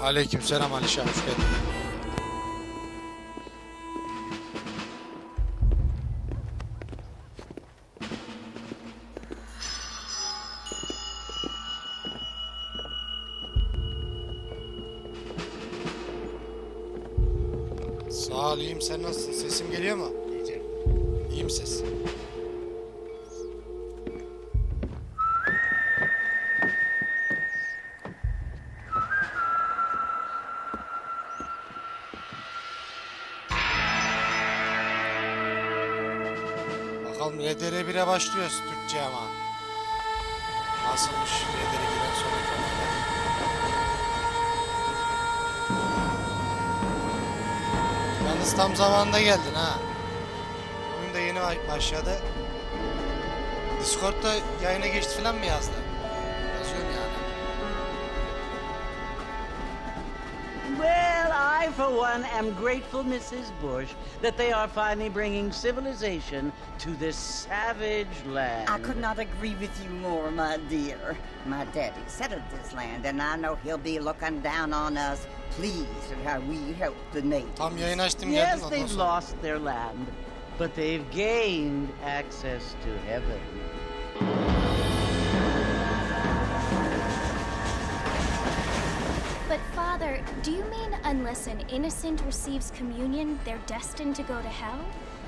Aleykümselam Alişan, hoş geldin. Sağ ol, iyiyim. Sen nasılsın? Sesim geliyor mu? İyiyim ses. Bakalım RDR1'e başlıyoruz Türkçe ama. Nasılmış RDR1'den sonraki olaylar? Yalnız tam zamanında geldin ha. Oyun da yeni başladı. Discord'da yayına geçti falan mı yazdı? Yazıyorum yani. Well, I, for one, am grateful, Mrs. Bush, that they are finally bringing civilization to this savage land. I could not agree with you more, my dear. My daddy settled this land, and I know he'll be looking down on us, pleased at how we helped the natives. Tam yayın açtım geldin Yes, ondan they've sonra. lost their land, but they've gained access to heaven. But Father, do you mean unless an innocent receives communion, they're destined to go to hell?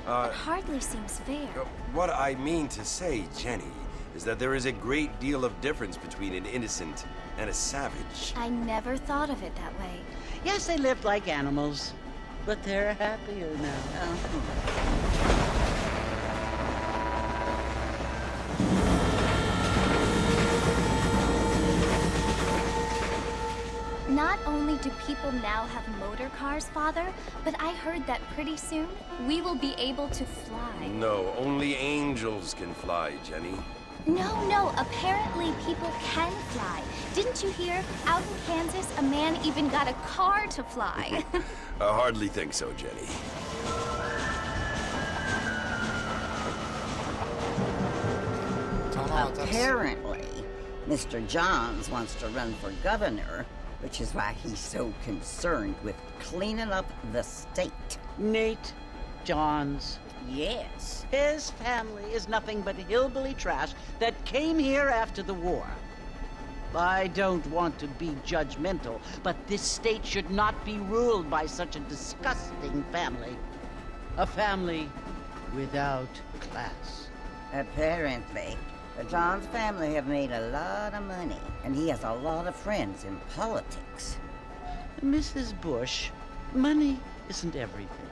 That hardly seems fair. What I mean to say, Jenny, is that there is a great deal of difference between an innocent and a savage. I never thought of it that way. Yes, they lived like animals, but they're happier now. Not only do people now have motor cars, Father, but I heard that pretty soon we will be able to fly. No, only angels can fly, Jenny. No, apparently people can fly. Didn't you hear? Out in Kansas, a man even got a car to fly. I hardly think so, Jenny. Tamam atarız. Apparently, Mr. Johns wants to run for governor, which is why he's so concerned with cleaning up the state. Nate Johns. Yes. His family is nothing but hillbilly trash that came here after the war. I don't want to be judgmental, but this state should not be ruled by such a disgusting family. A family without class. Apparently, the Johns family have made a lot of money, and he has a lot of friends in politics. Mrs. Bush, money isn't everything.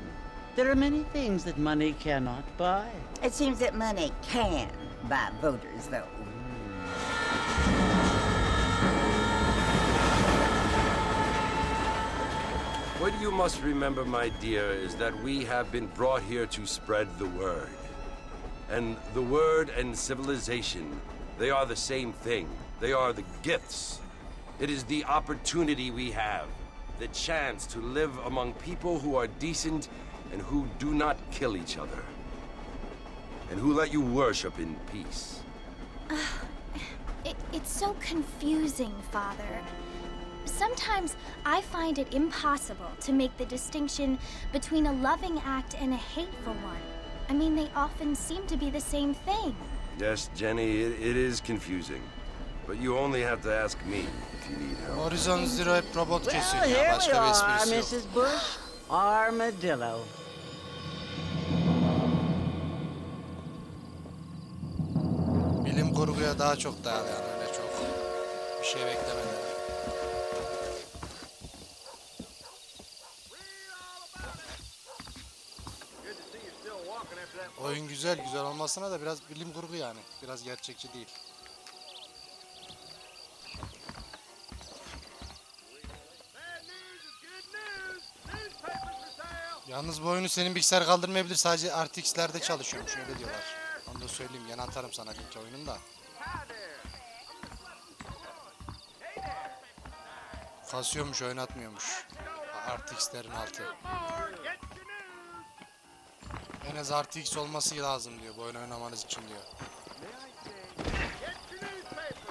There are many things that money cannot buy. It seems that money can buy voters, though. What you must remember, my dear, is that we have been brought here to spread the word. And the word and civilization, they are the same thing. They are the gifts. It is the opportunity we have, the chance to live among people who are decent and who do not kill each other, and who let you worship in peace. It's so confusing, Father. Sometimes I find it impossible to make the distinction between a loving act and a hateful one. I mean, they often seem to be the same thing. Yes, Jenny, it is confusing. But you only have to ask me if you need help. Horizon Zero hep robot Well, kesiyor ya. here we Başka bir are, esprisi yok. Mrs. Bush. Armadillo. Bilim kurguya daha çok dayalı yani, öyle çok bir şey beklemedim. Oyun güzel olmasına da biraz bilim kurgu yani. Biraz gerçekçi değil. Yalnız bu oyunu senin bilgisayar kaldırmayabilir. Sadece RTX'lerde çalışıyormuş, öyle diyorlar. Onu da söyleyeyim. Yana atarım sana linki oyunun da. Kasıyormuş, oynatmıyormuş. RTX'lerin altı. En az RTX olması lazım diyor bu oyunu oynamanız için diyor.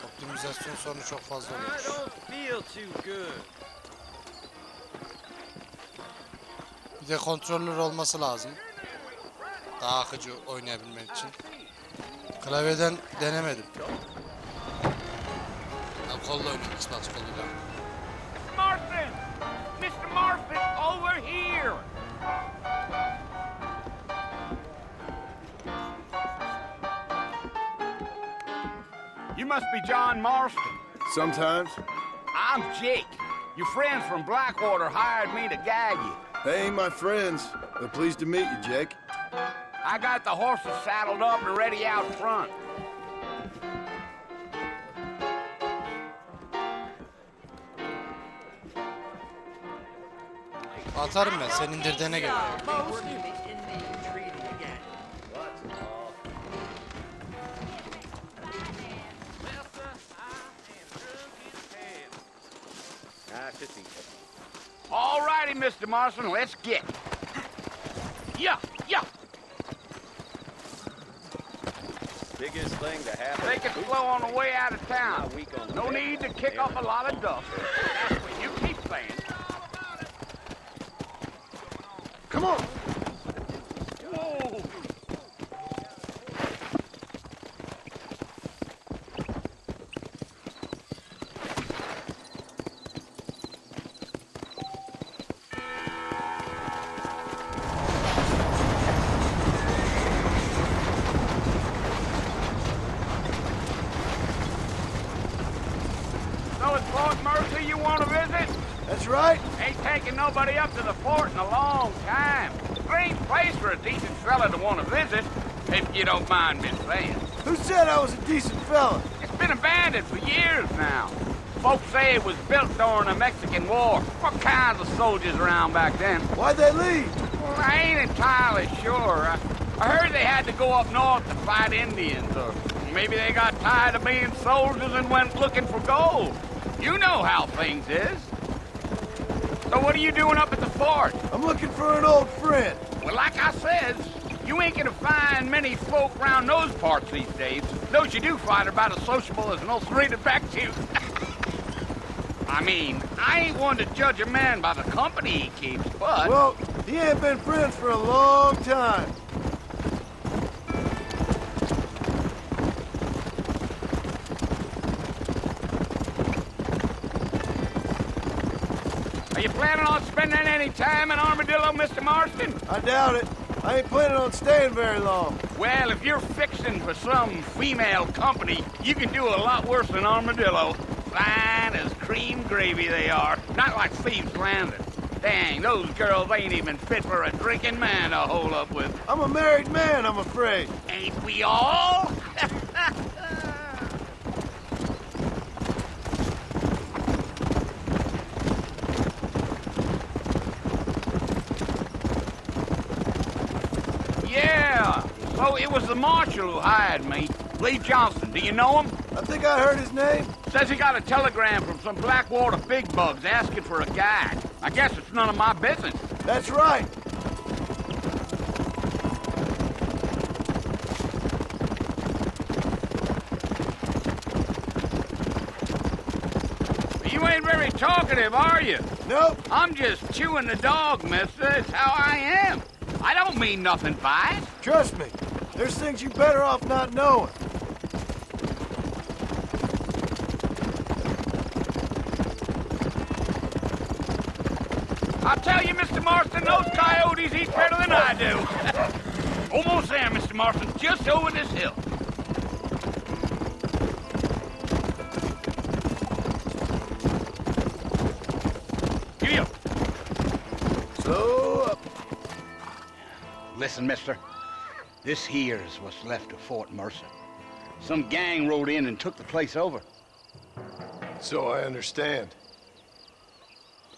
Optimizasyon sorunu çok fazla oluyor. Bir de kontroller olması lazım. Daha akıcı oynayabilmek için. Klavyeden denemedim. Ben kolla oynuyorum, Xbox kolluyla. Marston! Mr. Marston, over here! You must be John Marston. Sometimes. I'm Jake. Your friends from Blackwater hired me to gag you. They ain't my friends, but pleased to meet you, Jake. I got the horses saddled up and ready out front. Atarım ben, sen indirdiğine göre. All righty, Mr. Marston, let's get. Yeah, yeah. Biggest thing to happen. Take it slow on the way out of town. Not weak on the No deck. need to kick up a lot of dust. That's what you keep saying. Come on! Whoa! So it's Fort Mercy you want to visit? That's right. Ain't taking nobody up to the fort in a long time. Strange place for a decent fella to want to visit, if you don't mind me saying. Who said I was a decent fella? It's been abandoned for years now. Folks say it was built during the Mexican War. What kinds of soldiers around back then? Why'd they leave? Well, I ain't entirely sure. I heard they had to go up north to fight Indians, or maybe they got tired of being soldiers and went looking for gold. You know how things is. So what are you doing up at the fort? I'm looking for an old friend. Well, like I said, you ain't gonna find many folk around those parts these days. Those you do find are about as sociable as an ulcerated back tooth. I mean, I ain't one to judge a man by the company he keeps, but... Well, he ain't been friends for a long time. Are you planning on spending any time in Armadillo, Mr. Marston? I doubt it. I ain't planning on staying very long. Well, if you're fixing for some female company, you can do a lot worse than Armadillo. Fine as cream gravy they are. Not like Thieves Landing. Dang, those girls ain't even fit for a drinking man to hole up with. I'm a married man, I'm afraid. Ain't we all? Yeah, so it was the marshal who hired me. Lee Johnson, do you know him? I think I heard his name. Says he got a telegram from some Blackwater big bugs asking for a guide. I guess it's none of my business. That's right. You ain't very talkative, are you? Nope. I'm just chewing the dog, mister. It's how I am. I don't mean nothing by it. Trust me. There's things you better off not knowing. I'll tell you, Mr. Marston, those coyotes eat better than I do. Almost there, Mr. Marston, just over this hill. Giddy up. So up. Listen, mister. This here's what's left of Fort Mercer. Some gang rode in and took the place over. So I understand.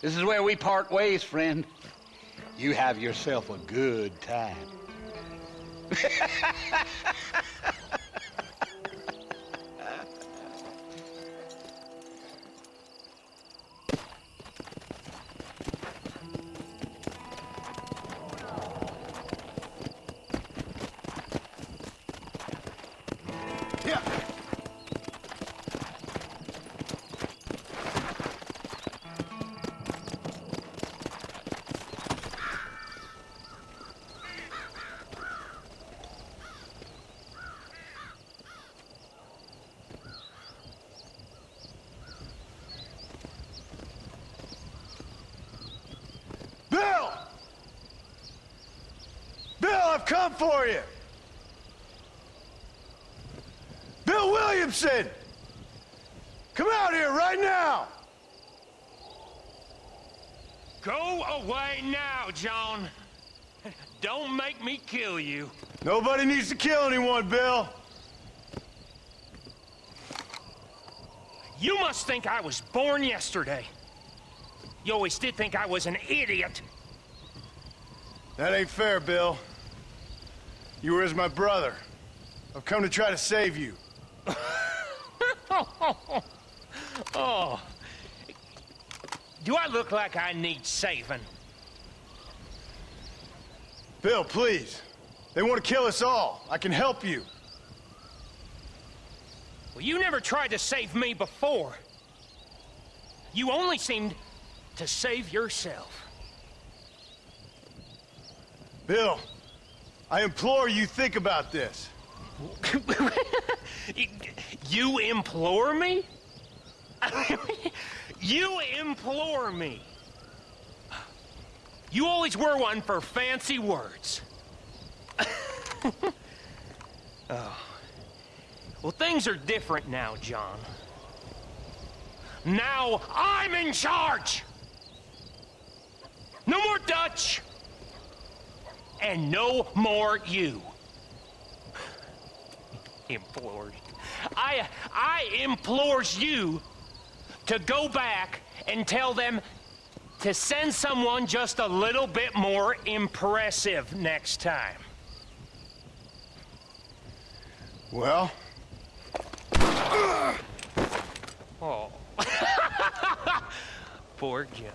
This is where we part ways, friend. You have yourself a good time. Yeah. come for you! Bill Williamson! Come out here right now! Go away now, John. Don't make me kill you. Nobody needs to kill anyone, Bill. You must think I was born yesterday. You always did think I was an idiot. That ain't fair, Bill. You were as my brother. I've come to try to save you. Oh. Do I look like I need saving? Bill, please. They want to kill us all. I can help you. Well, you never tried to save me before. You only seemed to save yourself. Bill, I implore you think about this. You implore me? You implore me. You always were one for fancy words. Oh. Well, things are different now, John. Now I'm in charge! No more Dutch! And no more you. Implores. I implores you to go back and tell them to send someone just a little bit more impressive next time. Well? Oh. Poor John.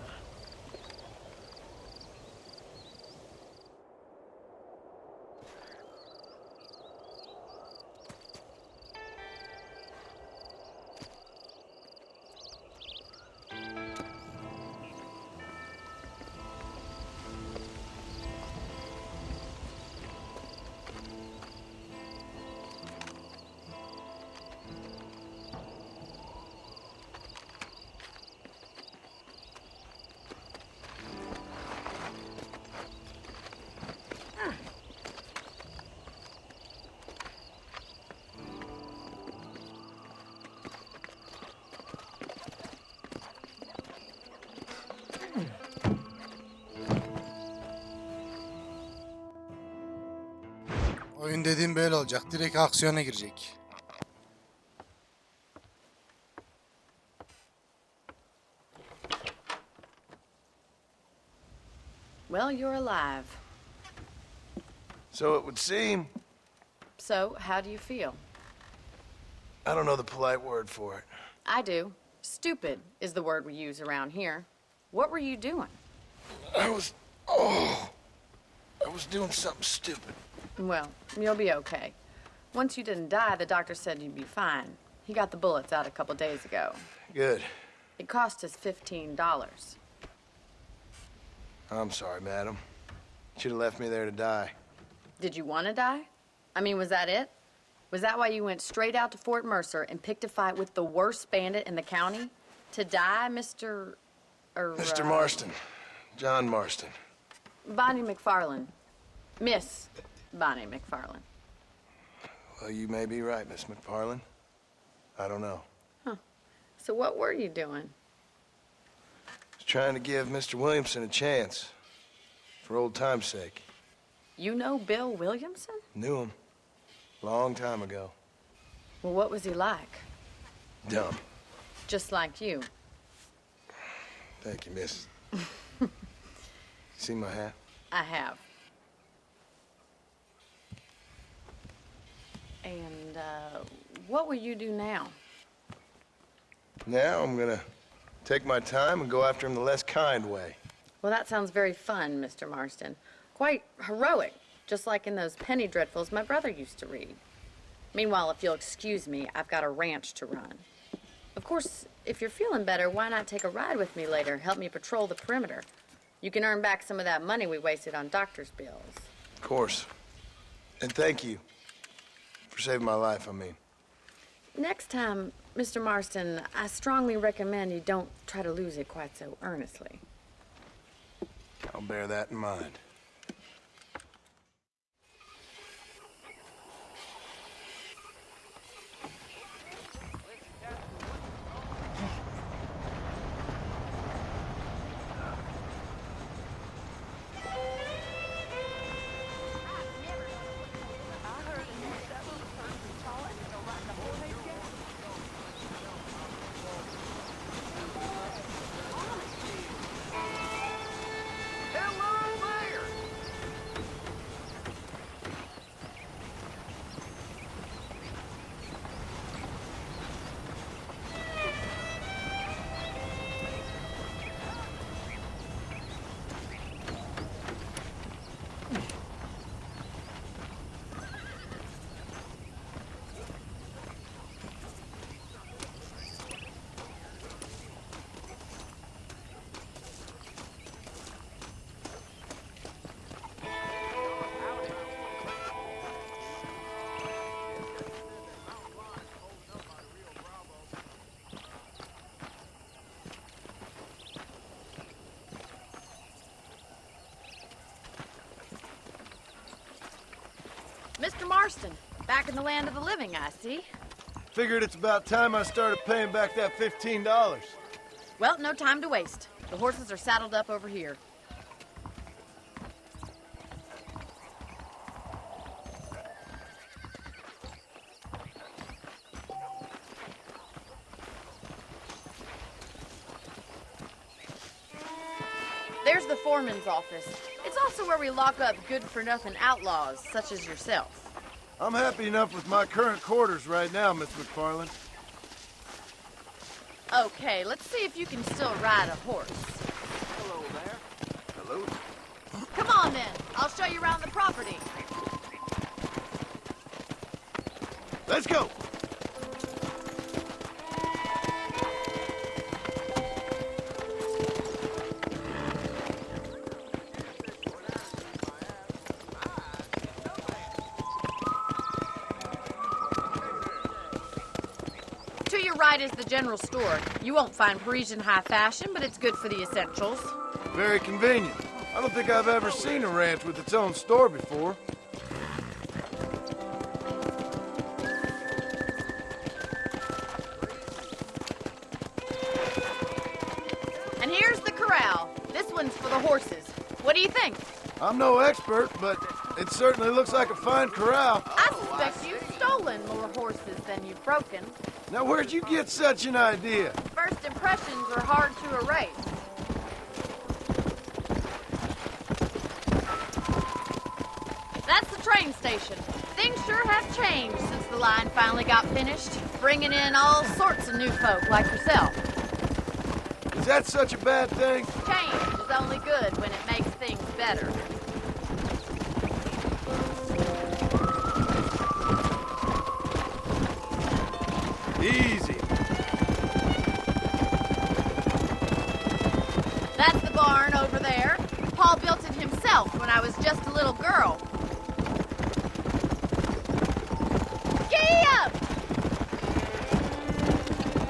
Oyun dediğim böyle olacak. Direkt aksiyona girecek. Well, you're alive. So it would seem. So, how do you feel? I don't know the polite word for it. I do. Stupid is the word we use around here. What were you doing? I was doing something stupid. Well, you'll be okay. Once you didn't die, the doctor said you'd be fine. He got the bullets out a couple days ago. Good. It cost us $15. I'm sorry, madam. Should have left me there to die. Did you want to die? I mean, was that it? Was that why you went straight out to Fort Mercer and picked a fight with the worst bandit in the county? To die, Mr. Mr. Marston. John Marston. Bonnie McFarland. Miss Bonnie McFarland. Well, you may be right, Miss McFarland. I don't know. So what were you doing? I was trying to give Mr. Williamson a chance. For old time's sake. You know Bill Williamson? Knew him. Long time ago. Well, what was he like? Dumb. Just like you. Thank you, miss. See my hat? I have. And, what will you do now? Now I'm gonna take my time and go after him the less kind way. Well, that sounds very fun, Mr. Marston. Quite heroic, just like in those penny dreadfuls my brother used to read. Meanwhile, if you'll excuse me, I've got a ranch to run. Of course, if you're feeling better, why not take a ride with me later? Help me patrol the perimeter. You can earn back some of that money we wasted on doctor's bills. Of course. And thank you. For saving my life, I mean. Next time, Mr. Marston, I strongly recommend you don't try to lose it quite so earnestly. I'll bear that in mind. Mr. Marston, back in the land of the living, I see. Figured it's about time I started paying back that $15. Well, no time to waste. The horses are saddled up over here. There's the foreman's office. It's also where we lock up good-for-nothing outlaws, such as yourself. I'm happy enough with my current quarters right now, Miss McFarland. Okay, let's see if you can still ride a horse. Hello there. Hello. Come on, then. I'll show you around the property. Let's go! To your right is the general store. You won't find Parisian high fashion, but it's good for the essentials. Very convenient. I don't think I've ever seen a ranch with its own store before. And here's the corral. This one's for the horses. What do you think? I'm no expert, but it certainly looks like a fine corral. I suspect you've stolen more horses than you've broken. Now, where'd you get such an idea? First impressions are hard to erase. That's the train station. Things sure have changed since the line finally got finished, bringing in all sorts of new folk like yourself. Is that such a bad thing? Change is only good when it makes things better. Easy. That's the barn over there. Paul built it himself when I was just a little girl. Giddy up!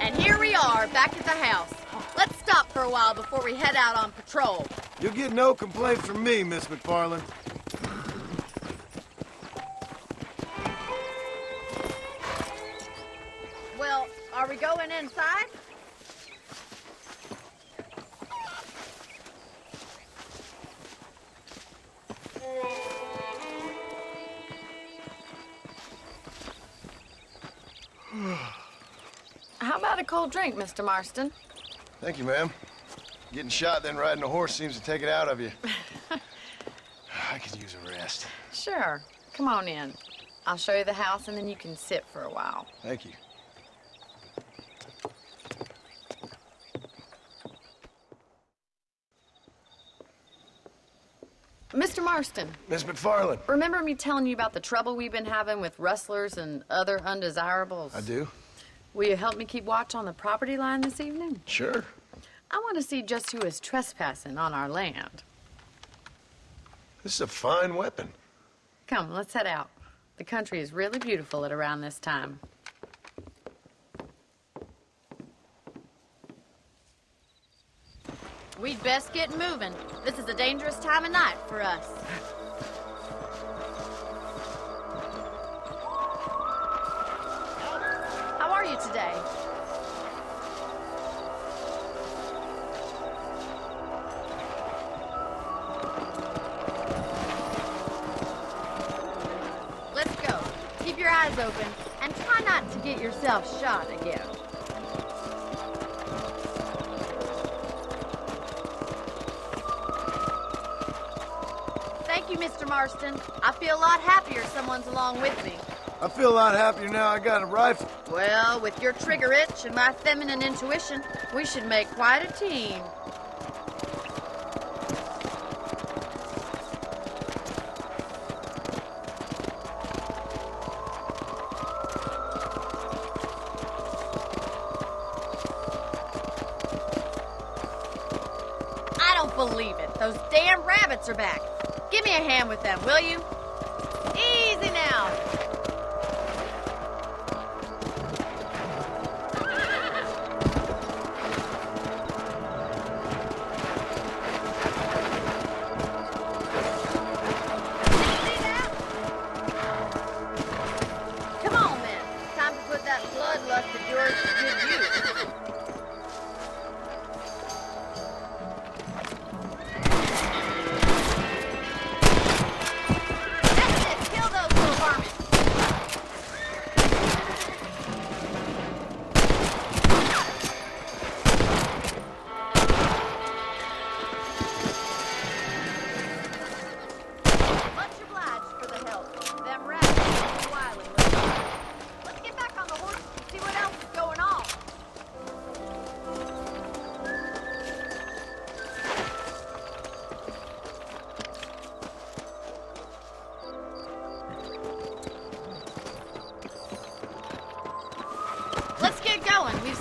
And here we are, back at the house. Let's stop for a while before we head out on patrol. You'll get no complaint from me, Miss McFarland. Well, are we going inside? How about a cold drink, Mr. Marston? Thank you, ma'am. Getting shot, then riding a horse seems to take it out of you. I could use a rest. Sure. Come on in. I'll show you the house, and then you can sit for a while. Thank you. Mr. Marston, Miss McFarland. remember me telling you about the trouble we've been having with rustlers and other undesirables? I do? Will you help me keep watch on the property line this evening? Sure. I want to see just who is trespassing on our land. This is a fine weapon. Come, let's head out. The country is really beautiful at around this time. We'd best get moving. This is a dangerous time of night for us. How are you today? Let's go. Keep your eyes open and try not to get yourself shot again. Thank you, Mr. Marston. I feel a lot happier someone's along with me. I feel a lot happier now I got a rifle. Well, with your trigger itch and my feminine intuition, we should make quite a team. I don't believe it. Those damn rabbits are back. Give me a hand with them, will you? Easy now. Easy now.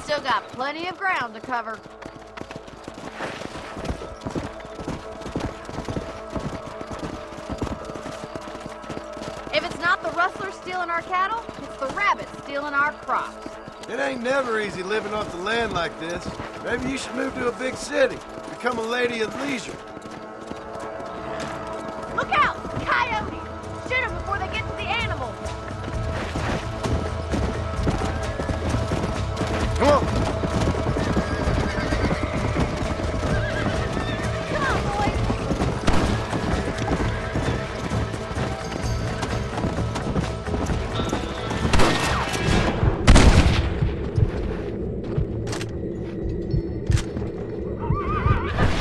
still got plenty of ground to cover. If it's not the rustlers stealing our cattle, it's the rabbits stealing our crops. It ain't never easy living off the land like this. Maybe you should move to a big city. Become a lady of leisure. Look out! Coyotes! Shoot them before they get to the animals! Come on! Come on, boys!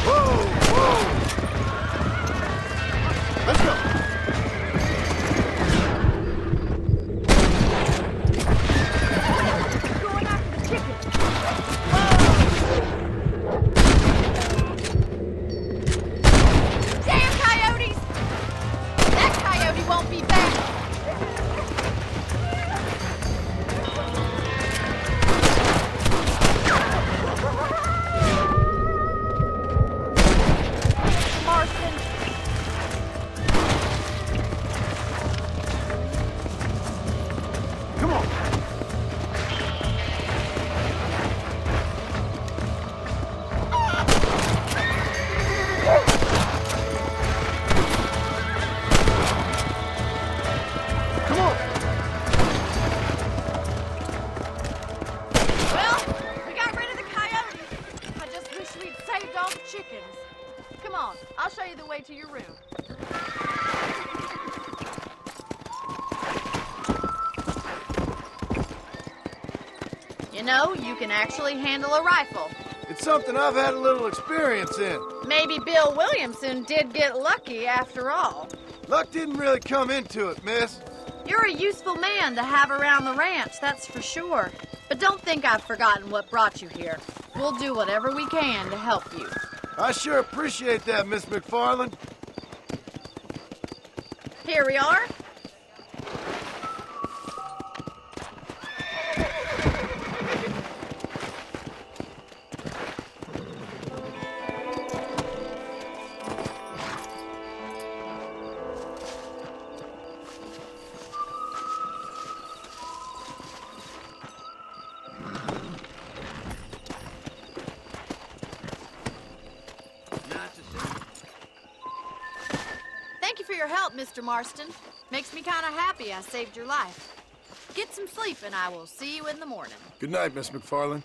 Whoa! Whoa! Let's go! Going after the chickens! Damn coyotes! That coyote won't be back! Marston! Come on! Come on! Well, we got rid of the coyotes. I just wish we'd saved all the chickens. Come on, I'll show you the way to your room. You know, you can actually handle a rifle. It's something I've had a little experience in. Maybe Bill Williamson did get lucky after all. Luck didn't really come into it, miss. You're a useful man to have around the ranch, that's for sure. But don't think I've forgotten what brought you here. We'll do whatever we can to help you. I sure appreciate that, Miss McFarland. Here we are. Thank you for your help, Mr. Marston. Makes me kind of happy I saved your life. Get some sleep and I will see you in the morning. Good night, Miss McFarland.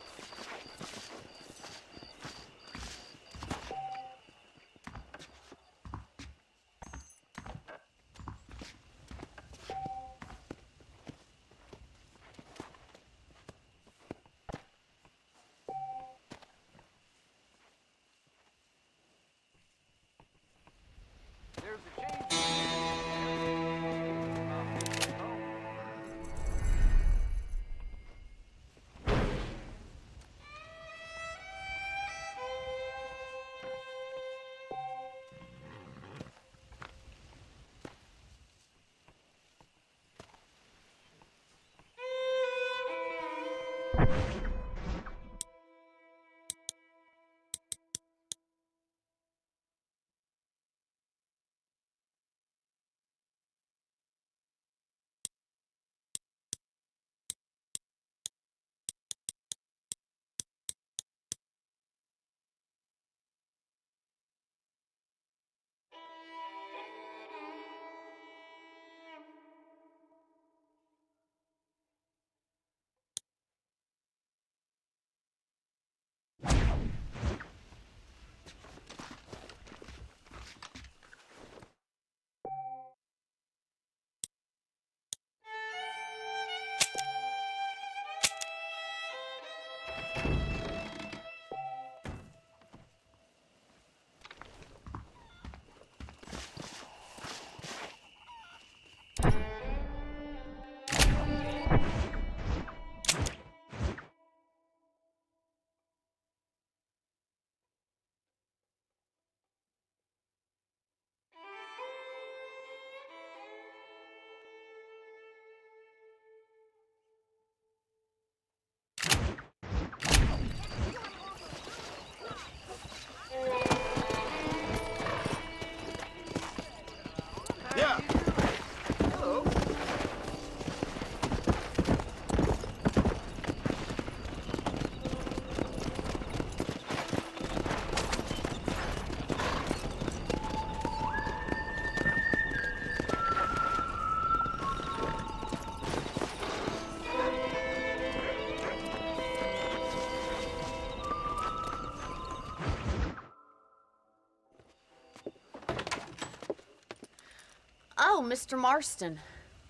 Oh, Mr. Marston.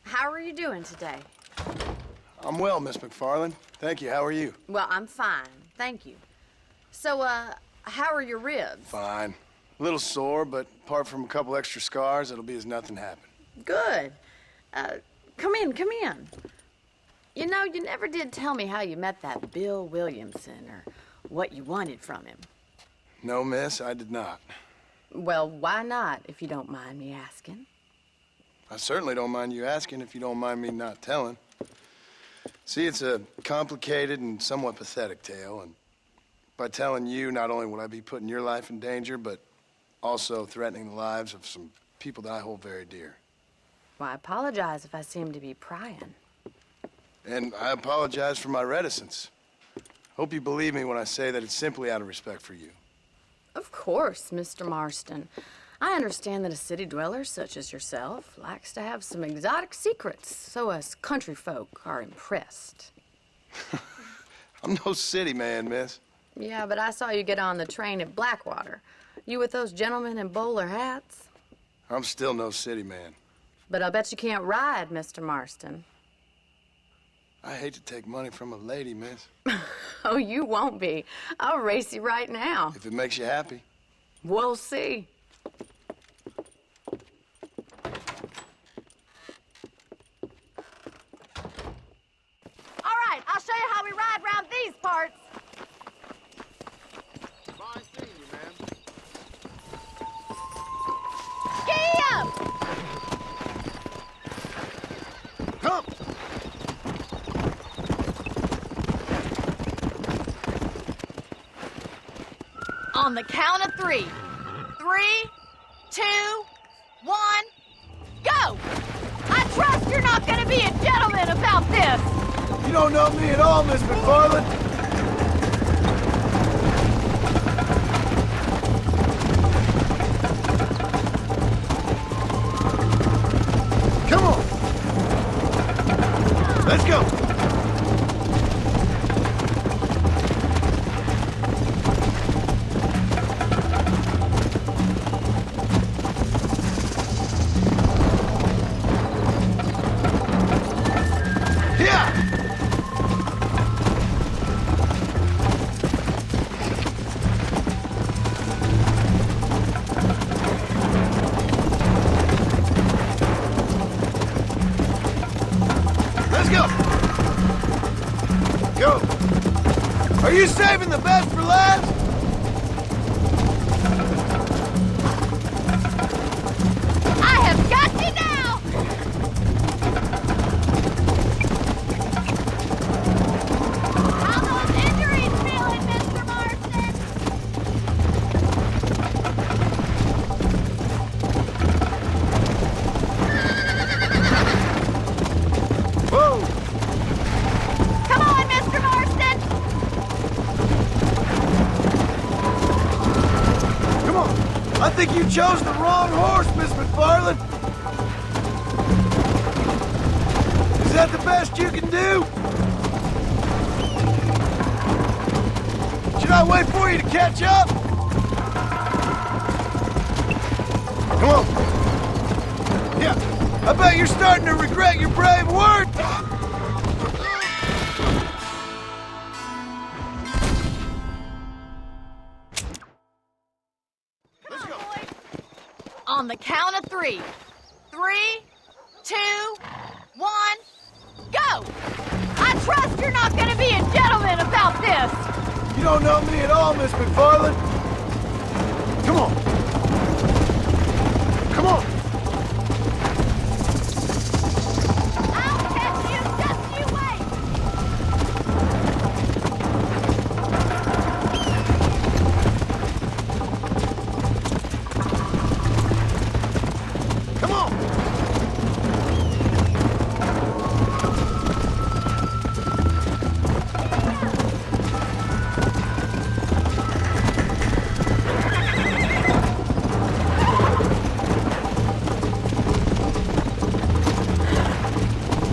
How are you doing today? I'm well, Miss McFarland. Thank you. How are you? Well, I'm fine. Thank you. So, how are your ribs? Fine. A little sore, but apart from a couple extra scars, it'll be as nothing happened. Good. Come in, come in. You know, you never did tell me how you met that Bill Williamson or what you wanted from him. No, miss, I did not. Well, why not, if you don't mind me asking? I certainly don't mind you asking if you don't mind me not telling. See, it's a complicated and somewhat pathetic tale, and by telling you, not only will I be putting your life in danger, but also threatening the lives of some people that I hold very dear. Well, I apologize if I seem to be prying. And I apologize for my reticence. Hope you believe me when I say that it's simply out of respect for you. Of course, Mr. Marston. I understand that a city dweller such as yourself likes to have some exotic secrets, so us country folk are impressed. I'm no city man, miss. Yeah, but I saw you get on the train at Blackwater. You with those gentlemen in bowler hats? I'm still no city man. But I bet you can't ride, Mr. Marston. I hate to take money from a lady, miss. Oh, you won't be. I'll race you right now. If it makes you happy. We'll see. All right, I'll show you how we ride round these parts. Fine seeing you, man. Giddy up! Come! On the count of 3. 3, 2, 1, go! I trust you're not gonna be a gentleman about this! You don't know me at all, Miss McFarland. Come on! Let's go! Go! Are you saving the best for last? I have got you now! How those injuries feeling, Mr. Marston? Whoa! Come on, Mr. Marston! Come on! I think you chose the wrong horse, Miss McFarland! Is that the best you can do? Should I wait for you to catch up? Come on! Yeah, I bet you're starting to regret your brave word! On the count of 3. 3, 2, 1, go! I trust you're not gonna be a gentleman about this! You don't know me at all, Miss McFarland. Come on. Come on. I'll catch you, just you wait! Come on.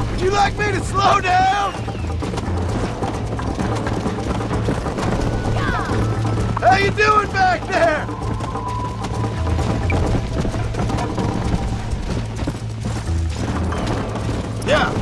Would you like me to slow down? How you doing back there? Yeah.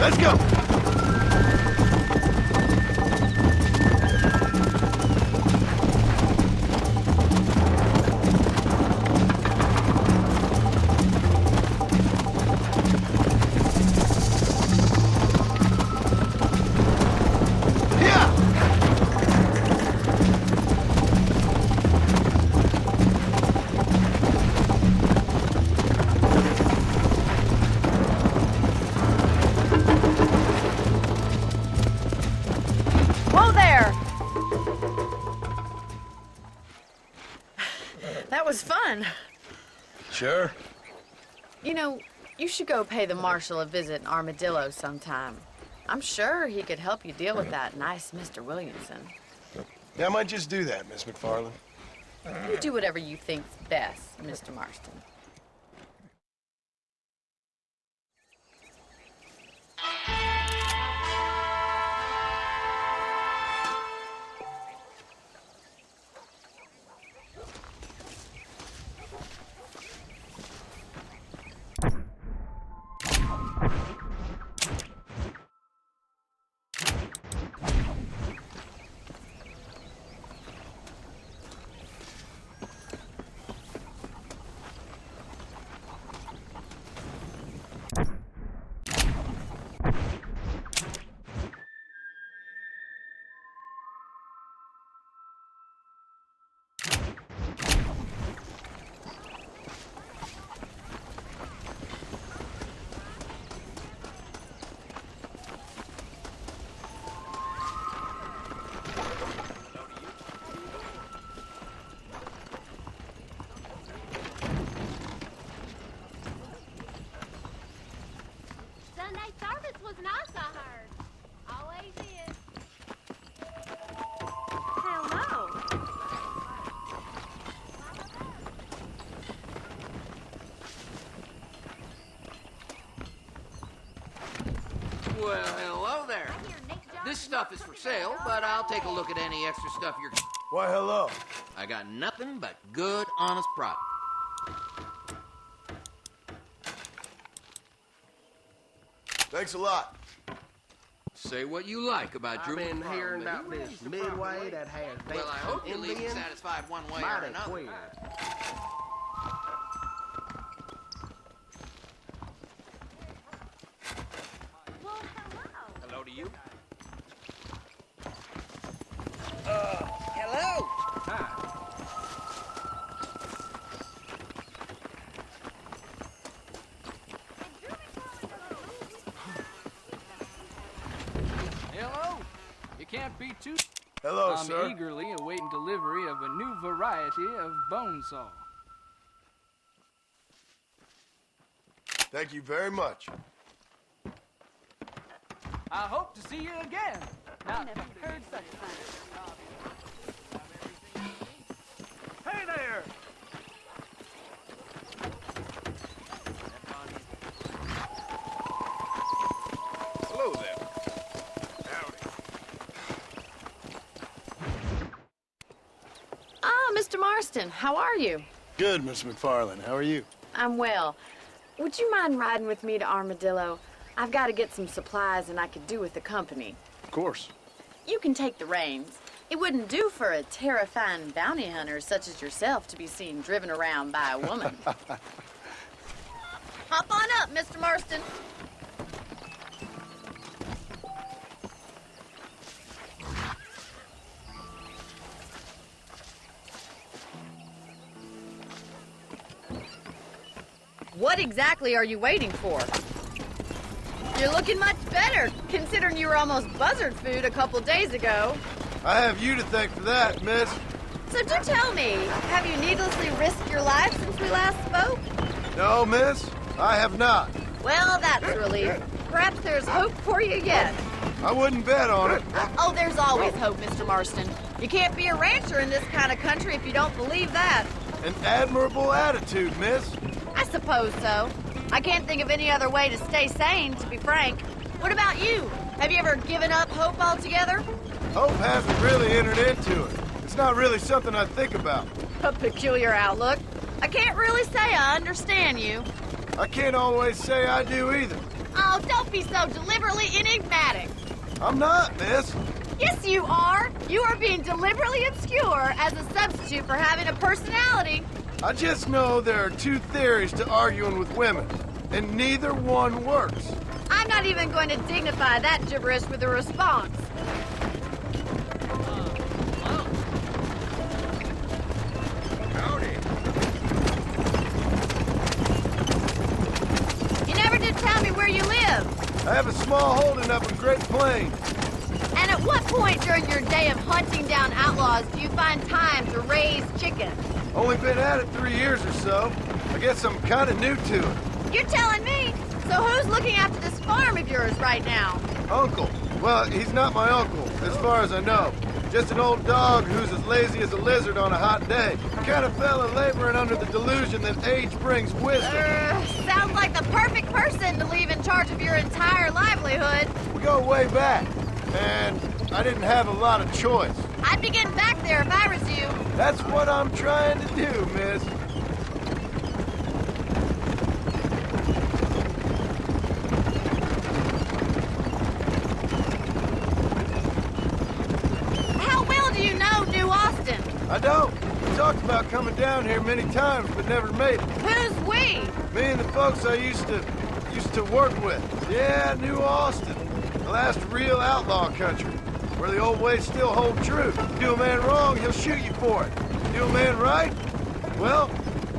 Let's go! Whoa there! That was fun. Sure. You know, you should go pay the marshal a visit in Armadillo sometime. I'm sure he could help you deal with that nice Mr. Williamson. Yeah, I might just do that, Miss McFarland. You do whatever you think's best, Mr. Marston. Sunday service was nice, I heard. Always is. Hell no. Well, hello there. This stuff is for sale, but I'll take a look at any extra stuff you're... Why, hello. I got nothing but good, honest product. Thanks a lot. Say what you like about your... I've been hearing about this midway that has Well, I hope you're leaving Indians. satisfied one way or Mighty another. queer. Well, hello. Hello to you. Hello. Hello. You can't be too... Hello, I'm sir. eagerly awaiting delivery of a new variety of bone saw. Thank you very much. I hope to see you again. Now, Never heard such thing. hey there! Hello there. Ah, Mr. Marston, how are you? Good, Miss McFarland. How are you? I'm well. Would you mind riding with me to Armadillo? I've got to get some supplies and I could do with the company. Of course. You can take the reins. It wouldn't do for a terrifying bounty hunter such as yourself to be seen driven around by a woman. Hop on up, Mr. Marston. What exactly are you waiting for? You're looking much better, considering you were almost buzzard food a couple days ago. I have you to thank for that, miss. So do tell me, have you needlessly risked your life since we last spoke? No, miss, I have not. Well, that's a relief. Perhaps there's hope for you yet. I wouldn't bet on it. Oh, there's always hope, Mr. Marston. You can't be a rancher in this kind of country if you don't believe that. An admirable attitude, miss. I suppose so. I can't think of any other way to stay sane, to be frank. What about you? Have you ever given up hope altogether? Hope hasn't really entered into it. It's not really something I think about. A peculiar outlook. I can't really say I understand you. I can't always say I do either. Oh, don't be so deliberately enigmatic. I'm not, miss. Yes, you are. You are being deliberately obscure as a substitute for having a personality. I just know there are two theories to arguing with women, and neither one works. I'm not even going to dignify that gibberish with a response. Howdy. You never did tell me where you live. I have a small holding up in Great Plains. And at what point during your day of hunting down outlaws do you find time to raise chickens? Only been at it 3 years or so. I guess I'm kind of new to it. You're telling me? So who's looking after this farm of yours right now? Uncle. Well, he's not my uncle, as far as I know. Just an old dog who's as lazy as a lizard on a hot day. The kind of fella laboring under the delusion that age brings wisdom. Sounds like the perfect person to leave in charge of your entire livelihood. We go way back, and I didn't have a lot of choice. I'd be getting back there if I was you. That's what I'm trying to do, miss. How well do you know New Austin? I don't. We talked about coming down here many times, but never made it. Who's we? Me and the folks I used to work with. Yeah, New Austin. The last real outlaw country, where the old ways still hold true. Do a man wrong, he'll shoot you for it. Do a man right? Well,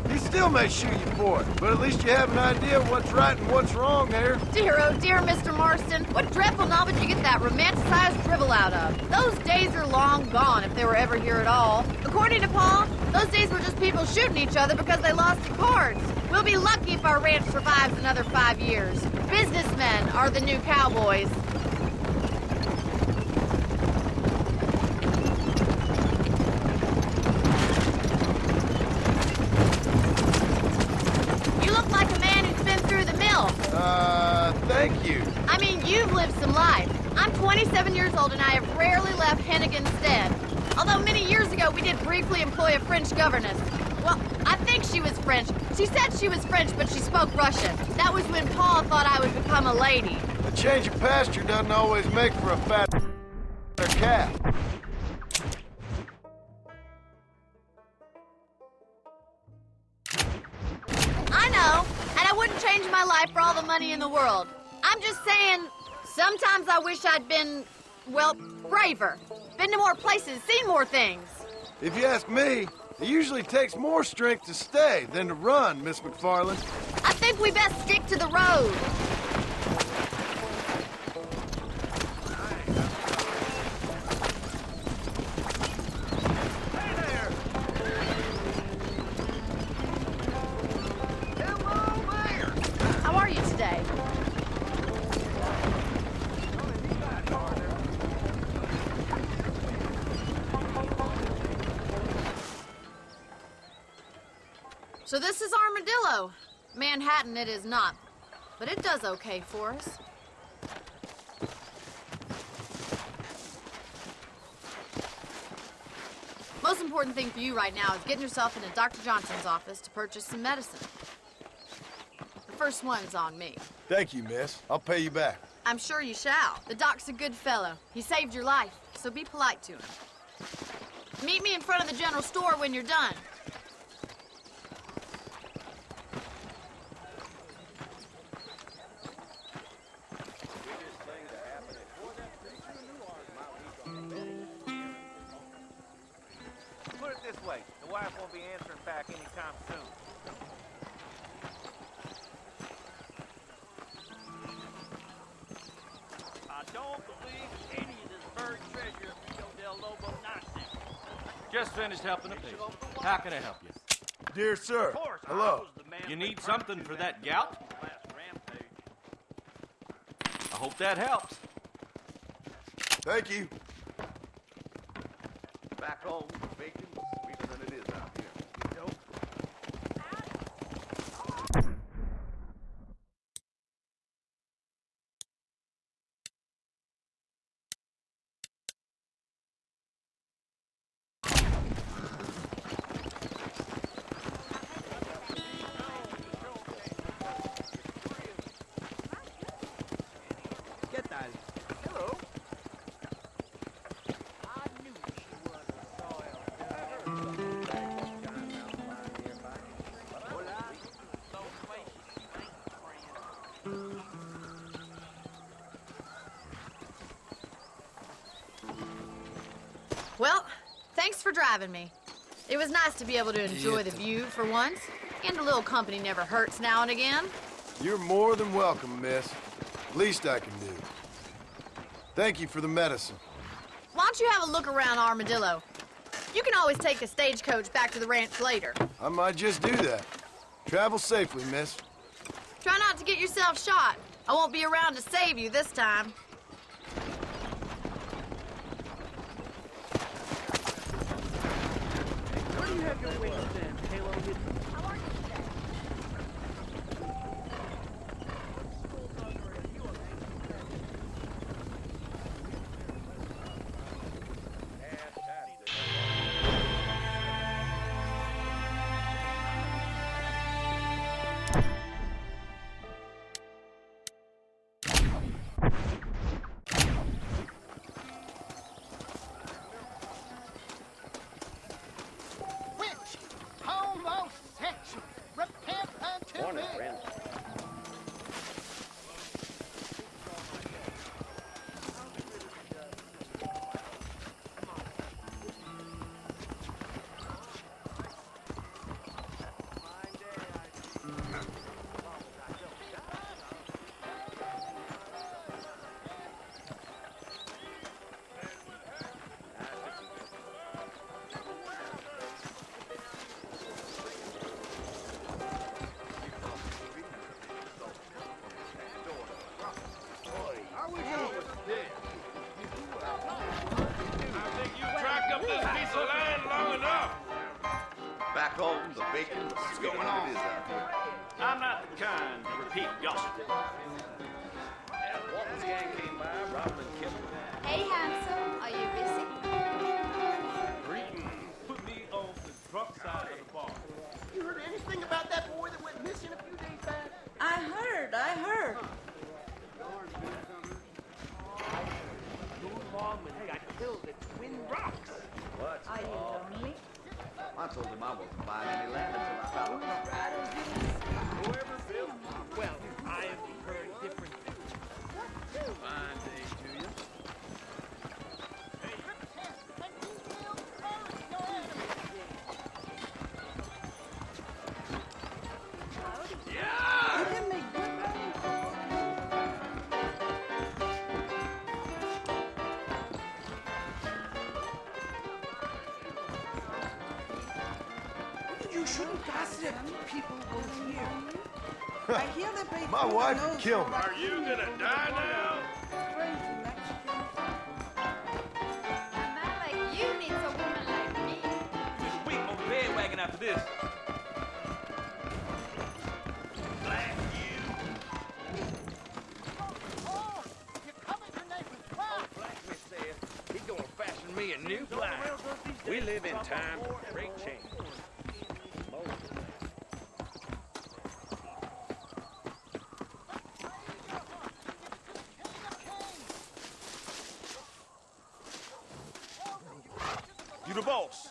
he still may shoot you for it, but at least you have an idea of what's right and what's wrong there. Dear, oh dear, Mr. Marston. What dreadful novel did you get that romanticized drivel out of? Those days are long gone, if they were ever here at all. According to Paul, those days were just people shooting each other because they lost at cards. We'll be lucky if our ranch survives another 5 years. Businessmen are the new cowboys. You look like a man who's been through the mill. Thank you. I mean, you've lived some life. I'm 27 years old and I have rarely left Hennigan's Stead. Although many years ago we did briefly employ a French governess. Well, I think she was French. She said she was French, but she spoke Russian. That was when Paul thought I would become a lady. A change of pasture doesn't always make for a fat cat. I know, and I wouldn't change my life for all the money in the world. I'm just saying, sometimes I wish I'd been, well, braver. Been to more places, seen more things. If you ask me, it usually takes more strength to stay than to run, Miss McFarland. I think we best stick to the road. How are you today? So this is Armadillo. Manhattan it is not, but it does okay for us. Most important thing for you right now is getting yourself into Dr. Johnson's office to purchase some medicine. The first one's on me. Thank you, miss. I'll pay you back. I'm sure you shall. The doc's a good fellow. He saved your life, so be polite to him. Meet me in front of the general store when you're done. Put it this way, the wife won't be answering back anytime soon. don't believe any of this buried treasure of Rio del Lobo nonsense. Just finished helping a patient. How can I help you? Dear sir, hello. You need something for that gout? I hope that helps. Thank you. Back home, bacon was sweeter than it is out here. You know? ¿Qué tal? Hello. Well, thanks for driving me. It was nice to be able to enjoy the view for once, and a little company never hurts now and again. You're more than welcome, miss. Least I can do. Thank you for the medicine. Why don't you have a look around Armadillo? You can always take a stagecoach back to the ranch later. I might just do that. Travel safely, miss. Try not to get yourself shot. I won't be around to save you this time. Where do you have your wings then, Halo hidden? Which homosexual repent unto me? Back home, the bacon was sweeter than it is out here. I'm not the kind to repeat gossip. Walton's gang came by, robbed and killed him. Hey, handsome. Are you busy? Put me on the drunk side of the bar. You heard anything about that boy that went missing a few days back? I heard. Lou Longman got killed at Twin Rocks. What? Are you lonely? I told him I wasn't buying any land until I found it. Whoever built it. Well, I have heard different things. Fine day to you. You shouldn't gossip. People will hear. I hear that they My wife would kill me. Are you gonna die now? crazy Mexicans. A man like you needs a woman like me. There's a week on the bandwagon after this. Black Oh, you're coming, your name is Brown. Blacksmith said he's gonna fashion me a new blind. We live in times of great change. You the boss.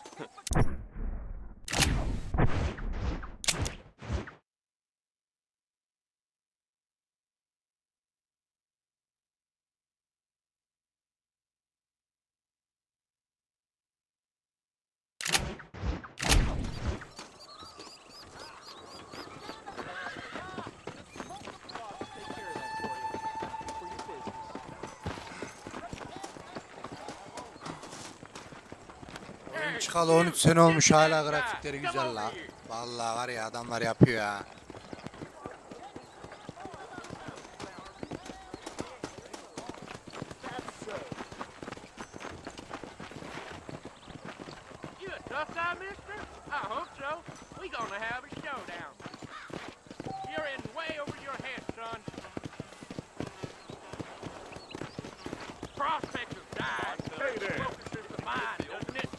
çıkalı 13 sene olmuş hala grafikleri güzel la. Vallahi var ya adamlar yapıyor ya. You a tough guy, mister? I hope so. We gonna have a showdown. You're in way over your head, son. Prospects have died. Hey there. Focus is the mind, doesn't it?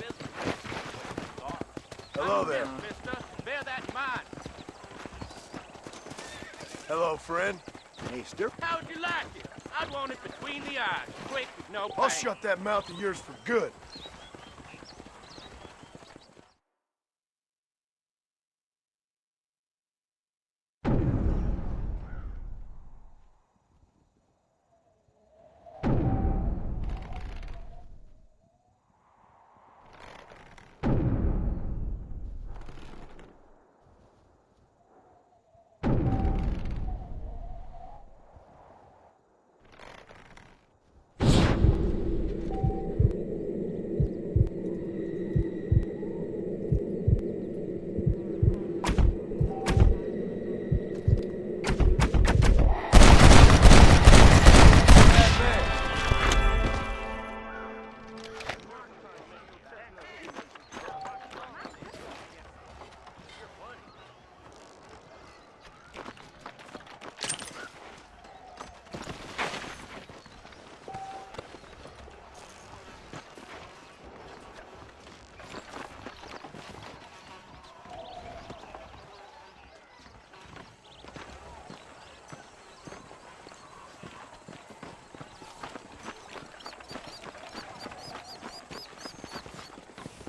Hello there. Mister, bear that in mind. Hello, friend. Mister. How'd you like it? I'd want it between the eyes, quick with no pain. I'll shut that mouth of yours for good.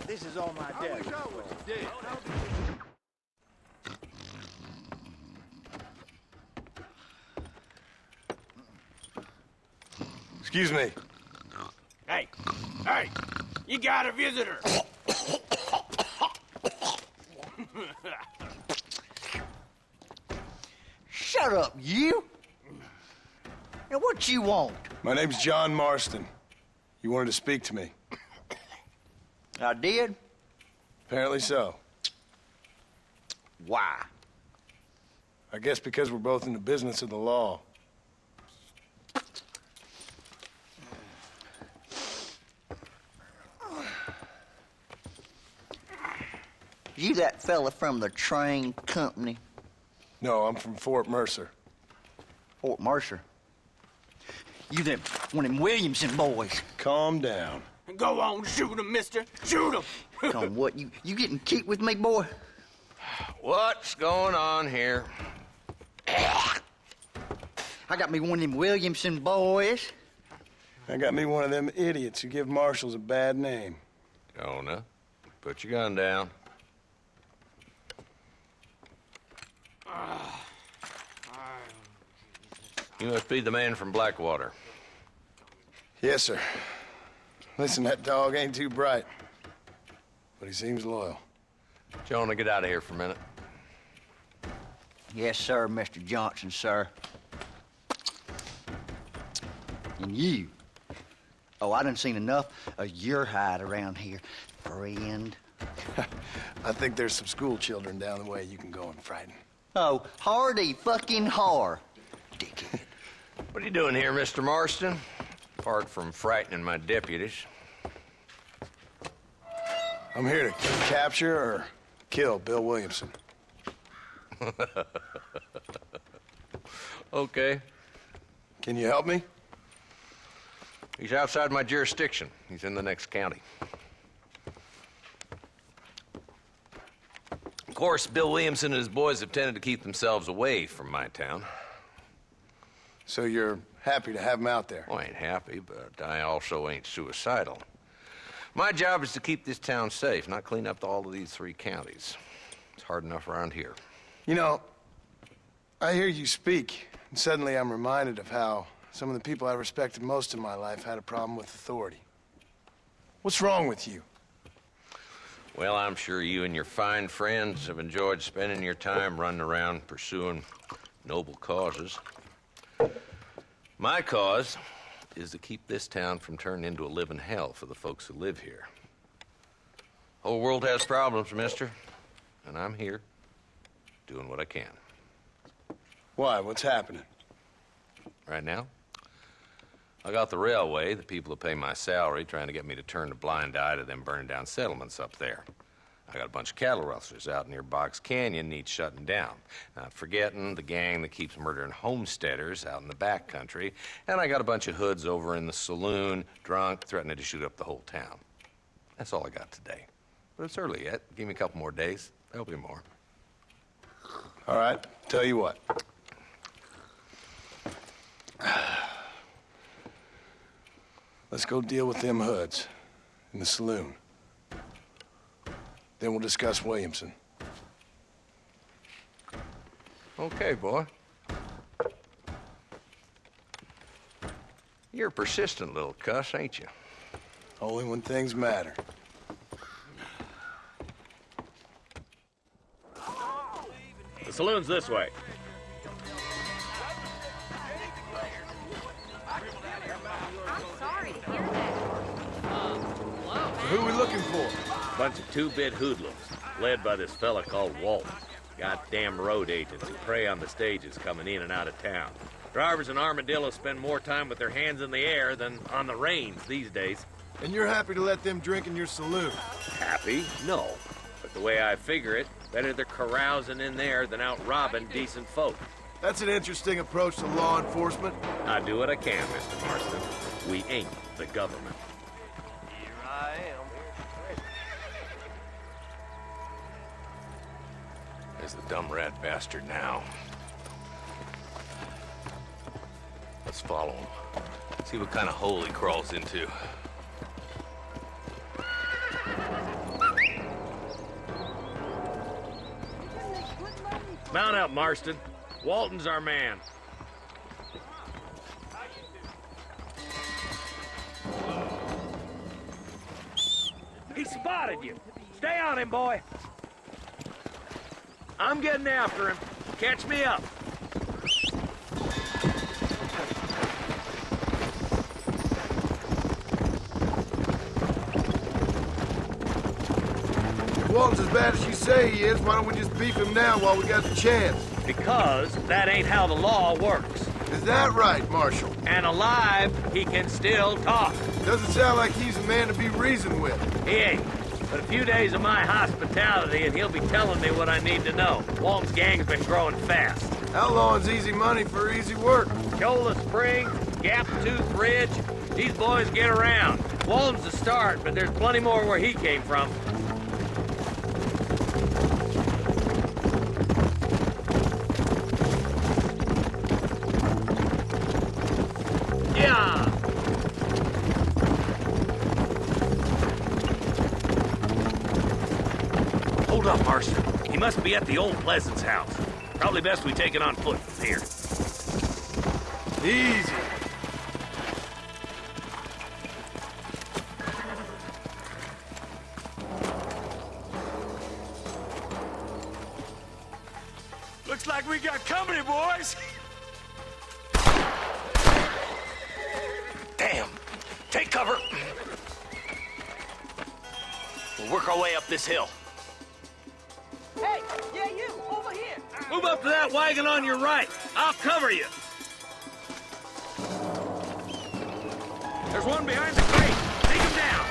This is all my dad. Excuse me. Hey, hey, you got a visitor. Shut up, you! Now, what you want? My name's John Marston. You wanted to speak to me. I did? Apparently so. Why? I guess because we're both in the business of the law. You that fella from the train company? No, I'm from Fort Mercer. Fort Mercer? You them, one of them Williamson boys. Calm down. Go on, shoot him, mister. Shoot him. Come on, what, you getting kicked with me, boy? What's going on here? I got me one of them Williamson boys. I got me one of them idiots who give marshals a bad name. Jonah, put your gun down. You must be the man from Blackwater. Yes, sir. Listen, that dog ain't too bright, but he seems loyal. Jonah, get out of here for a minute. Yes, sir, Mr. Johnson, sir. And you. Oh, I done seen enough of your hide around here, friend. I think there's some school children down the way you can go and frighten. Oh, hardy fucking har. Dickhead. What are you doing here, Mr. Marston? Apart from frightening my deputies. I'm here to capture or kill Bill Williamson. Okay. Can you help me? He's outside my jurisdiction. He's in the next county. Of course, Bill Williamson and his boys have tended to keep themselves away from my town. So you're happy to have him out there? Well, I ain't happy, but I also ain't suicidal. My job is to keep this town safe, not clean up all of these 3 counties. It's hard enough around here. You know, I hear you speak, and suddenly I'm reminded of how some of the people I respected most in my life had a problem with authority. What's wrong with you? Well, I'm sure you and your fine friends have enjoyed spending your time running around pursuing noble causes. My cause is to keep this town from turning into a living hell for the folks who live here. Whole world has problems, mister. And I'm here, doing what I can. Why? What's happening? Right now, I got the railway, the people that pay my salary, trying to get me to turn a blind eye to them burning down settlements up there. I got a bunch of cattle rustlers out near Box Canyon needs shutting down. Not forgetting the gang that keeps murdering homesteaders out in the back country. And I got a bunch of hoods over in the saloon, drunk, threatening to shoot up the whole town. That's all I got today. But it's early yet. Give me a couple more days. There'll be more. All right, tell you what. Let's go deal with them hoods in the saloon. Then we'll discuss Williamson. Okay, boy. You're a persistent little cuss, ain't you? Only when things matter. The saloon's this way. Who are we looking for? Bunch of two-bit hoodlums, led by this fella called Walt. Goddamn road agents who prey on the stages coming in and out of town. Drivers in Armadillo spend more time with their hands in the air than on the reins these days. And you're happy to let them drink in your saloon? Happy? No. But the way I figure it, better they're carousing in there than out robbing decent folk. That's an interesting approach to law enforcement. I do what I can, Mr. Marston. We ain't the government. Here I am. There's the dumb rat bastard now. Let's follow him. See what kind of hole he crawls into. Mount up, Marston. Walton's our man. He spotted you. Stay on him, boy. I'm getting after him. Catch me up. If Walton's as bad as you say he is, why don't we just beef him now while we got the chance? Because that ain't how the law works. Is that right, Marshal? And alive, he can still talk. Doesn't sound like he's a man to be reasoned with. He ain't. But a few days of my hospitality and he'll be telling me what I need to know. Walton's gang's been growing fast. Outlawing's easy money for easy work. Cholla Springs, Gap Tooth Ridge, these boys get around. Walton's the start, but there's plenty more where he came from. Yeah! Hold up, Marston. He must be at the old Pleasance house. Probably best we take it on foot from here. Easy. Looks like we got company, boys. Damn. Take cover. We'll work our way up this hill. Hey, yeah, you, over here. Move up to that wagon on your right. I'll cover you. There's one behind the crate. Take him down.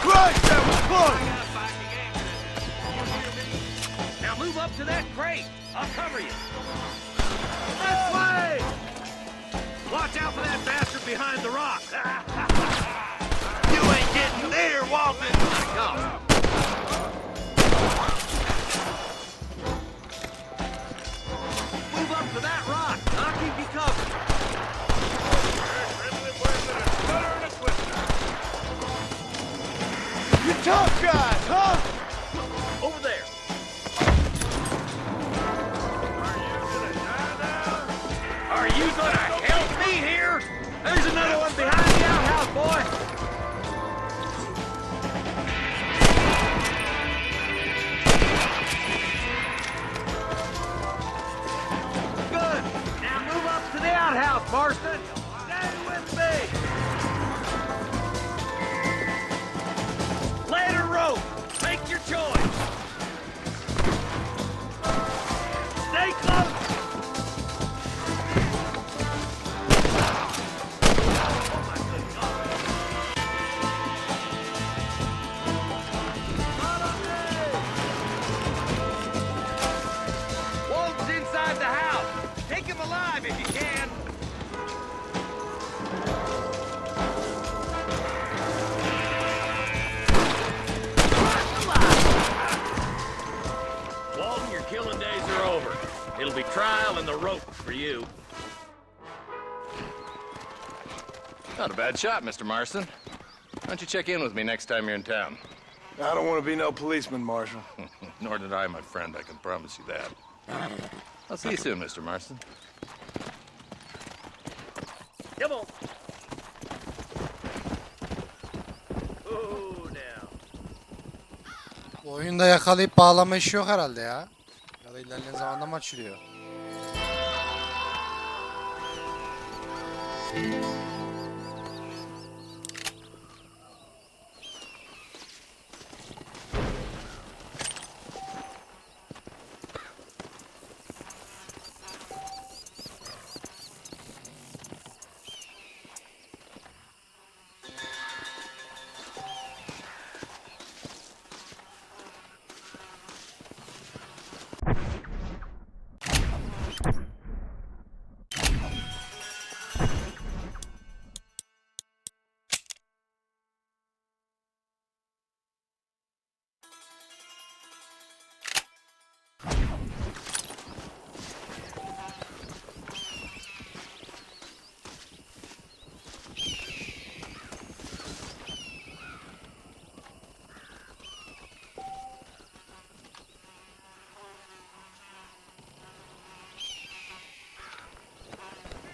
Christ, that was close! Now move up to that crate. I'll cover you. This way! Watch out for that bastard behind the rock. You ain't getting there, Walton! Come. Move up to that rock. I'll keep you covered. You tough guys, huh? Over there. Are you gonna help me here? There's another one behind the outhouse, boy. trial and the rope for you. Not a bad shot, Mr. Marston. Why don't you check in with me next time you're in town? I don't want to be no policeman, Marshal. Nor did I, my friend. I can promise you that. I'll see you soon, Mr. Marston. Come on. Oh, now. Bu oyunda yakalayıp bağlama işi yok herhalde ya. Ya da ilerleyen zamanda mı açılıyor?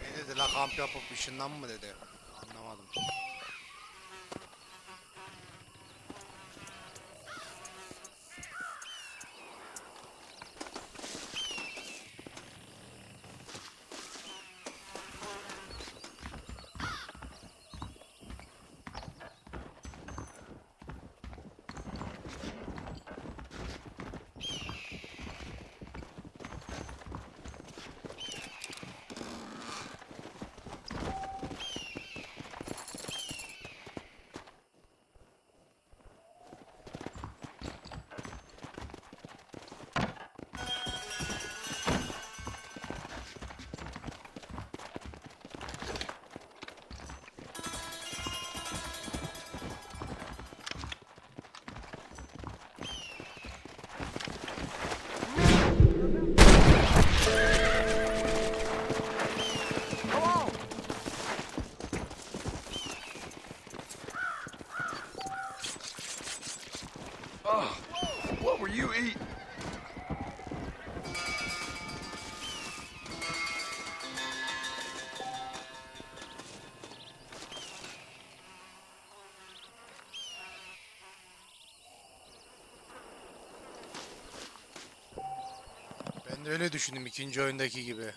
Ne dedi la, kamp yapıp ışından mı dedi? Anlamadım. Oh, what were you eating? Ben de öyle düşündüm, ikinci oyundaki gibi.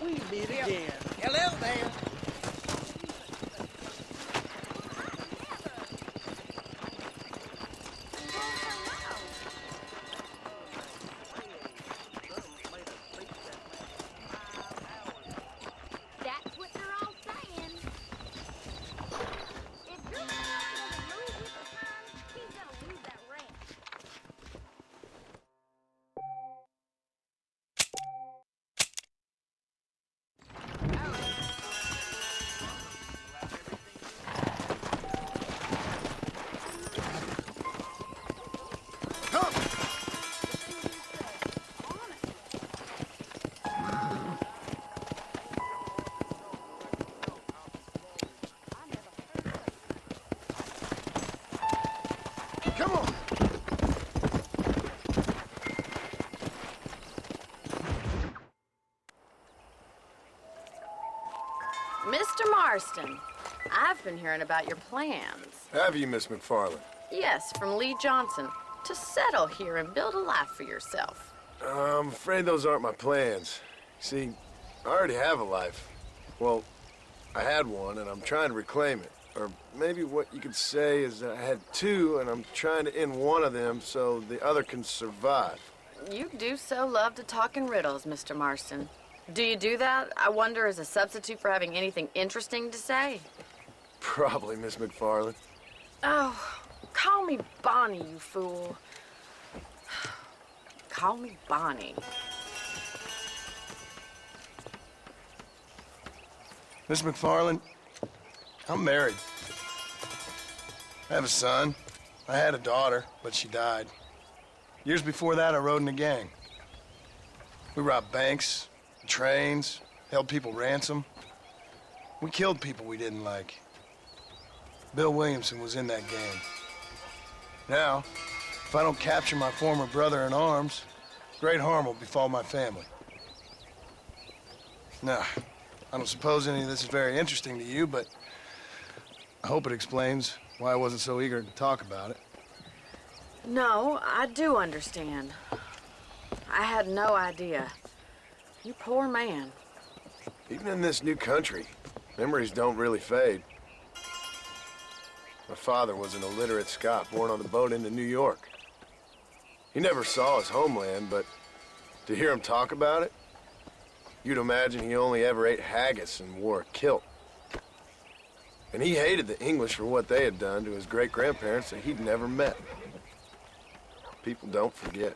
We meet again. Hello there. I've been hearing about your plans. Have you, Miss McFarland? Yes, from Lee Johnson. To settle here and build a life for yourself. I'm afraid those aren't my plans. See, I already have a life. Well, I had one, and I'm trying to reclaim it. Or maybe what you could say is that I had two, and I'm trying to end one of them so the other can survive. You do so love to talk in riddles, Mr. Marston. Do you do that, I wonder, as a substitute for having anything interesting to say? Probably, Miss McFarland. Oh, call me Bonnie, you fool. Call me Bonnie. Miss McFarland, I'm married. I have a son. I had a daughter, but she died. Years before that, I rode in a gang. We robbed banks, trains, held people ransom. We killed people we didn't like. Bill Williamson was in that gang. Now, if I don't capture my former brother in arms, great harm will befall my family. Now, I don't suppose any of this is very interesting to you, but I hope it explains why I wasn't so eager to talk about it. No, I do understand. I had no idea. You poor man. Even in this new country, memories don't really fade. My father was an illiterate Scot born on the boat into New York. He never saw his homeland, but to hear him talk about it, you'd imagine he only ever ate haggis and wore a kilt. And he hated the English for what they had done to his great-grandparents that he'd never met. People don't forget.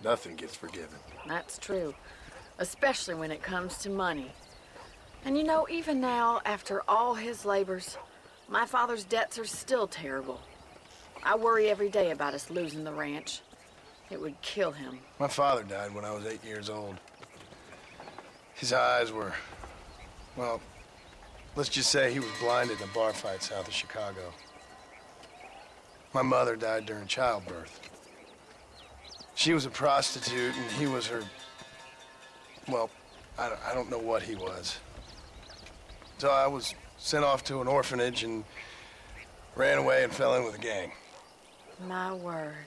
Nothing gets forgiven. That's true, especially when it comes to money. And you know, even now, after all his labors, my father's debts are still terrible. I worry every day about us losing the ranch. It would kill him. My father died when I was 8 years old. His eyes were, well, let's just say he was blinded in a bar fight south of Chicago. My mother died during childbirth. She was a prostitute, and he was her, well, I don't know what he was. So I was sent off to an orphanage and ran away and fell in with a gang. My word.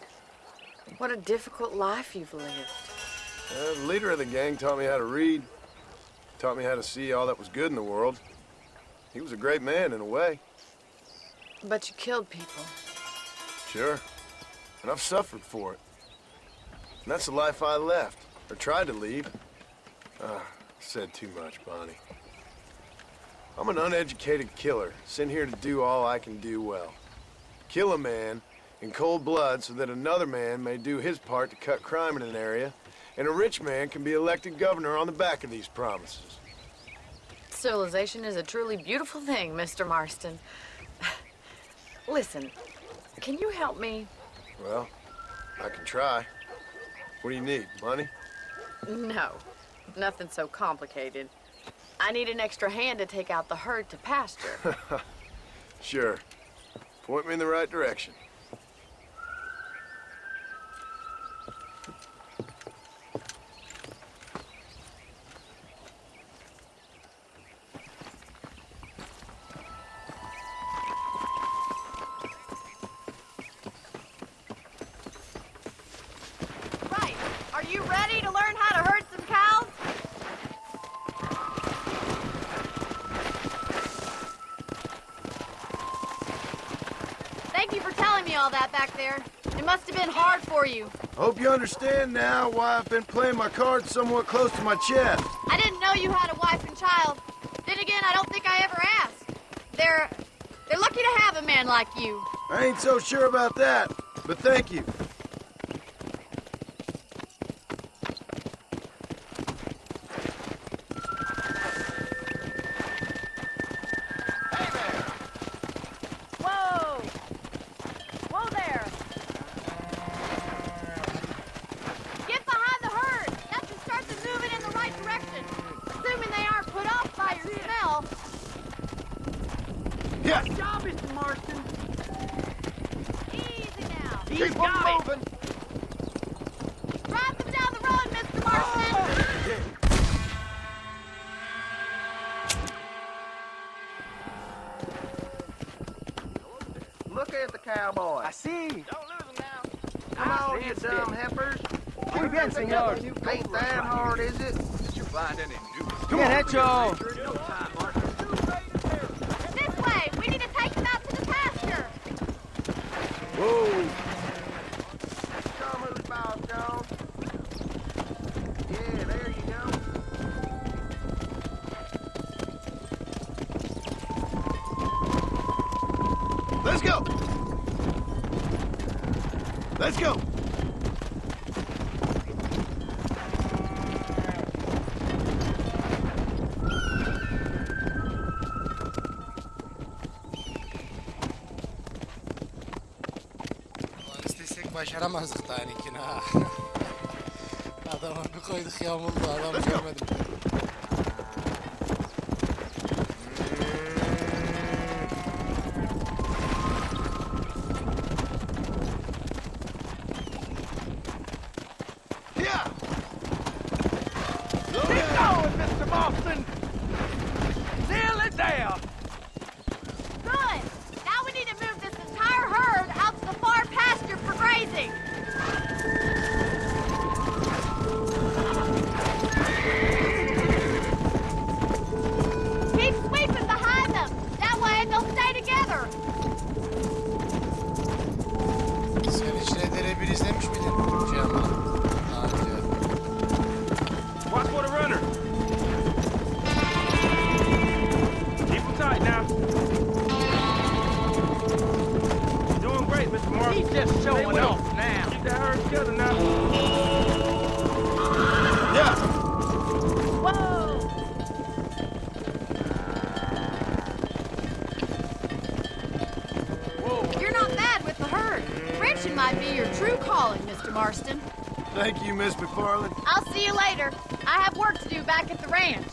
What a difficult life you've lived. The leader of the gang taught me how to read, taught me how to see all that was good in the world. He was a great man in a way. But you killed people. Sure. And I've suffered for it. And that's the life I left, or tried to leave. Said too much, Bonnie. I'm an uneducated killer, sent here to do all I can do well. Kill a man in cold blood so that another man may do his part to cut crime in an area, and a rich man can be elected governor on the back of these promises. Civilization is a truly beautiful thing, Mr. Marston. Listen, can you help me? Well, I can try. What do you need, money? No, nothing so complicated. I need an extra hand to take out the herd to pasture. Sure. Point me in the right direction. Right. Are you ready to learn how to herd some cows? Thank you for telling me all that back there. It must have been hard for you. Hope you understand now why I've been playing my cards somewhat close to my chest. I didn't know you had a wife and child. Then again, I don't think I ever asked. They're lucky to have a man like you. I ain't so sure about that, but thank you. Whoa! Whoa there! Get behind the herd! That should start them moving in the right direction. Assuming they aren't put off by your smell. Yeah. Good job, Mr. Marston. Easy now. He's got it. Drive them down the road, Mr. Marston! Look at the cowboy. I see. Don't lose him now. Come on, you dumb heifers. Muy bien, señor. Ain't that hard, is it? Did you find any new? Bien hecho. This way! We need to take them out to the pasture! Whoa. Come who's boss, Jones. Yeah, there you go. Let's go! Let's go! Ulan istesek başaramazdık daha ikini ha. Adama bir koyduk yamuldu, adamı görmedim. Yeah! Keep going, Mr. Marston. Nearly there. Good! Now we need to move this entire herd out to the far pasture for grazing! Keep sweeping behind them! That way they'll stay together! Sen içine dere bir izlemiş miydin? Şey ama. Daha önce. Watch for the runner. Keep him tight now. You're doing great, Mr. Mark. He's just showing off now. Keep that herd together now. Yeah! Whoa! You're not bad with the herd. Ranching might be your true calling, Mr. Marston. Thank you, Miss McFarland. I'll see you later. I have work to do back at the ranch.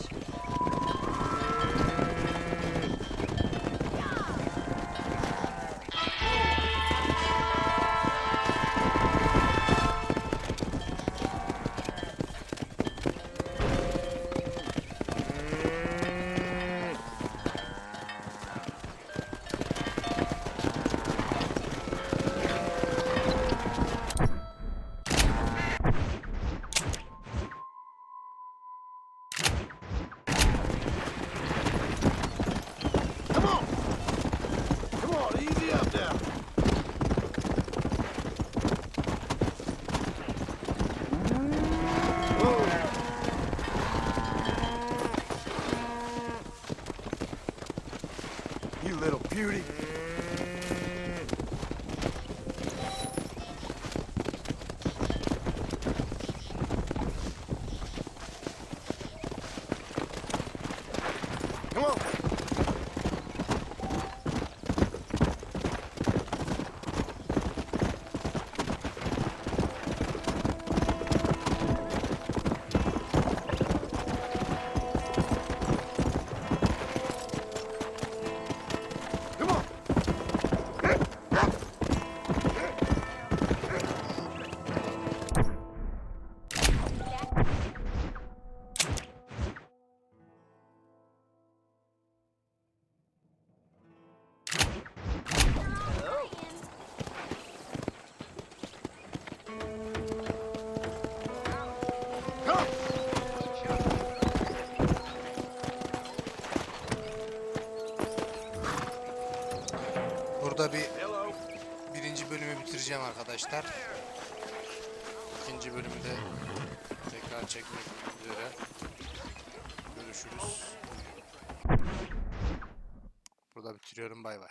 Come on! Come on, easy up now. Whoa. You little beauty. Come on. Come on. Come. Burada birinci bölümü bitireceğim arkadaşlar. İkinci bölümde tekrar çekmek üzere. Görüşürüz. Burada bitiriyorum, bay bay.